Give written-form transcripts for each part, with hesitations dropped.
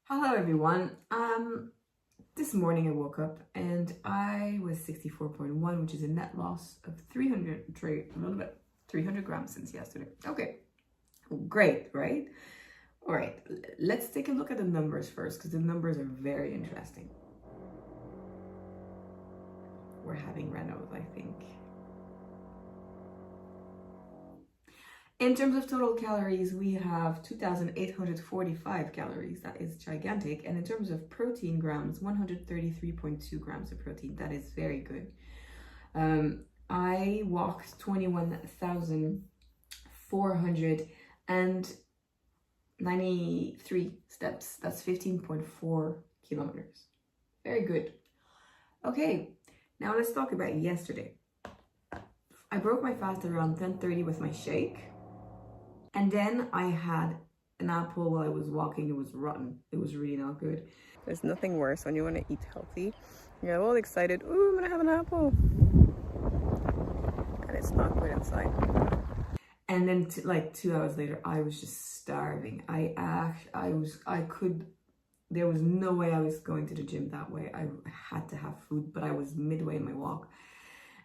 Hello everyone. This morning I woke up and I was 64.1, which is a net loss of 300 grams since yesterday. Okay, great, right? All right, let's take a look at the numbers first because the numbers are very interesting. We're having renos, I think. In terms of total calories, we have 2,845 calories. That is gigantic. And in terms of protein grams, 133.2 grams of protein. That is very good. I walked 21,493 steps. That's 15.4 kilometers. Very good. Okay, now let's talk about yesterday. I broke my fast around 10:30 with my shake. And then I had an apple while I was walking. It was rotten. It was really not good. There's nothing worse when you want to eat healthy. You're all excited. Ooh, I'm gonna have an apple. And it's not good inside. And then like 2 hours later, I was just starving. There was no way I was going to the gym that way. I had to have food, but I was midway in my walk.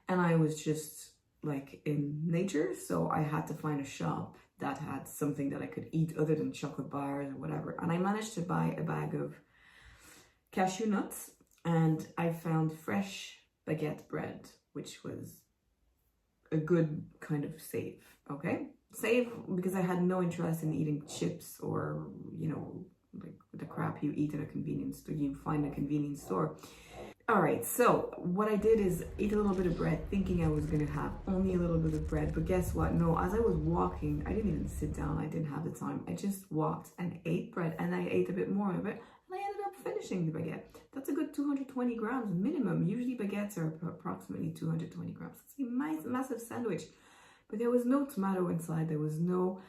And I was just like in nature. So I had to find a shop that had something that I could eat other than chocolate bars or whatever. And I managed to buy a bag of cashew nuts and I found fresh baguette bread, which was a good kind of save, okay? Save because I had no interest in eating chips or, like the crap you eat in a convenience store, you find a convenience store. All right, so what I did is eat a little bit of bread, thinking I was gonna have only a little bit of bread, but guess what? No, as I was walking, I didn't even sit down, I didn't have the time. I just walked and ate bread, and I ate a bit more of it, and I ended up finishing the baguette. That's a good 220 grams minimum. Usually baguettes are approximately 220 grams. It's a massive sandwich, but there was no tomato inside, there was no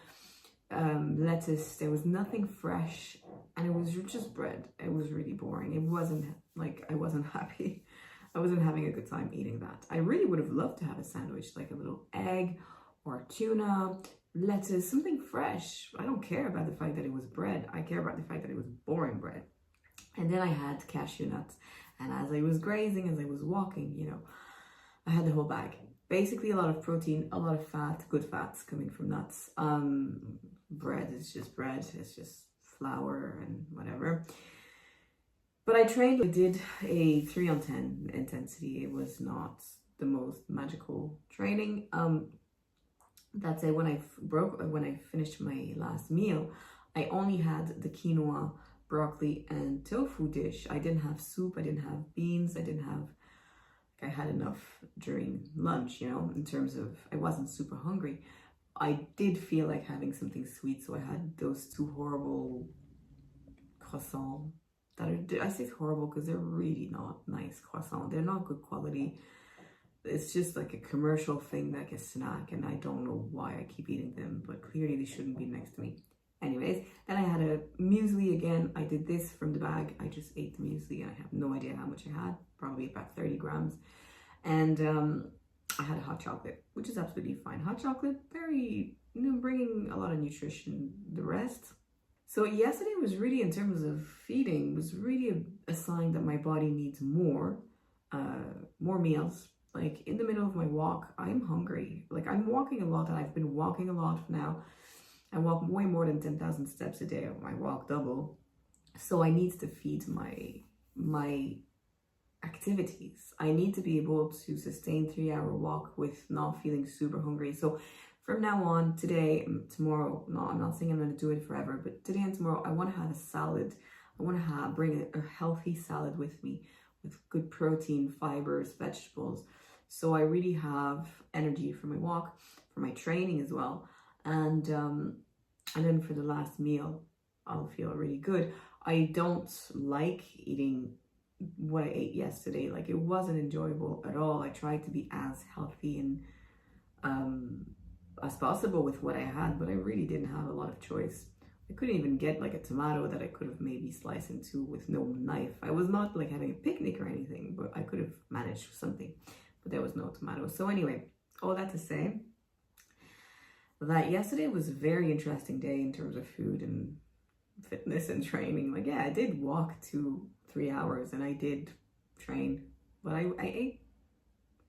lettuce, there was nothing fresh, and it was just bread. It was really boring. It wasn't like, I wasn't happy. I wasn't having a good time eating that. I really would have loved to have a sandwich, like a little egg or tuna, lettuce, something fresh. I don't care about the fact that it was bread. I care about the fact that it was boring bread. And then I had cashew nuts, and as I was grazing, as I was walking, I had the whole bag. Basically a lot of protein, a lot of fat, good fats coming from nuts. Bread is just bread, it's just flour and whatever. But I trained, I did a 3 on 10 intensity. It was not the most magical training. That day when I finished my last meal, I only had the quinoa, broccoli and tofu dish. I didn't have soup, I didn't have beans, I had enough during lunch, in terms of, I wasn't super hungry. I did feel like having something sweet, so I had those 2 horrible croissants that I say horrible because they're really not nice croissants. They're not good quality. It's just like a commercial thing, like a snack, and I don't know why I keep eating them, but clearly they shouldn't be next to me. Anyways, then I had a muesli again. I did this from the bag. I just ate the muesli and I have no idea how much I had, probably about 30 grams. And I had a hot chocolate, which is absolutely fine. Hot chocolate, very, bringing a lot of nutrition. The rest. So yesterday was really, in terms of feeding, was really a sign that my body needs more meals. Like in the middle of my walk, I'm hungry. Like I'm walking a lot, and I've been walking a lot now. I walk way more than 10,000 steps a day. I walk double. So I need to feed my activities. I need to be able to sustain 3-hour walk with not feeling super hungry. So from now on, today, tomorrow, no, I'm not saying I'm going to do it forever, but today and tomorrow, I want to have a salad. I want to bring a healthy salad with me with good protein, fibers, vegetables. So I really have energy for my walk, for my training as well. And then for the last meal, I'll feel really good. I don't like eating what I ate yesterday. Like it wasn't enjoyable at all. I tried to be as healthy and as possible with what I had, but I really didn't have a lot of choice. I couldn't even get like a tomato that I could have maybe sliced in 2 with no knife. I was not like having a picnic or anything, but I could have managed something, but there was no tomato. So anyway, all that to say that yesterday was a very interesting day in terms of food and fitness and training. Like, yeah, I did walk 2-3 hours and I did train, but I ate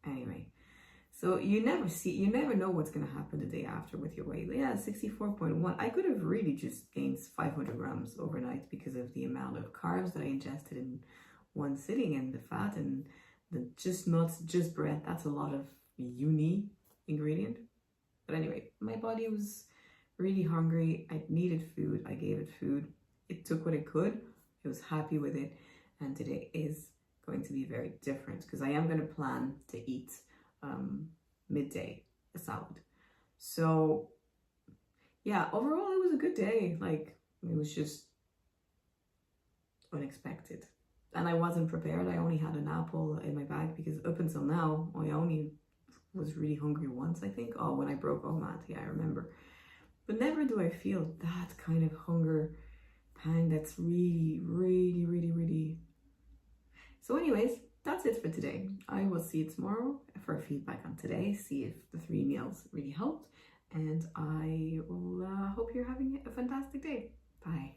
anyway. So you never know what's going to happen the day after with your weight. Yeah, 64.1. I could have really just gained 500 grams overnight because of the amount of carbs that I ingested in one sitting, and the fat, and the just nuts, just bread. That's a lot of uni ingredient. But anyway, my body was really hungry. I needed food. I gave it food. It took what it could. I was happy with it. And today is going to be very different because I am going to plan to eat midday a salad. So yeah, overall it was a good day. Like, it was just unexpected. And I wasn't prepared. I only had an apple in my bag because up until now, I only was really hungry once, I think. Oh, when I broke OMAD, yeah, I remember. But never do I feel that kind of hunger pang that's really, really, really, really... So anyways, that's it for today. I will see you tomorrow for feedback on today, see if the 3 meals really helped. And I will hope you're having a fantastic day. Bye.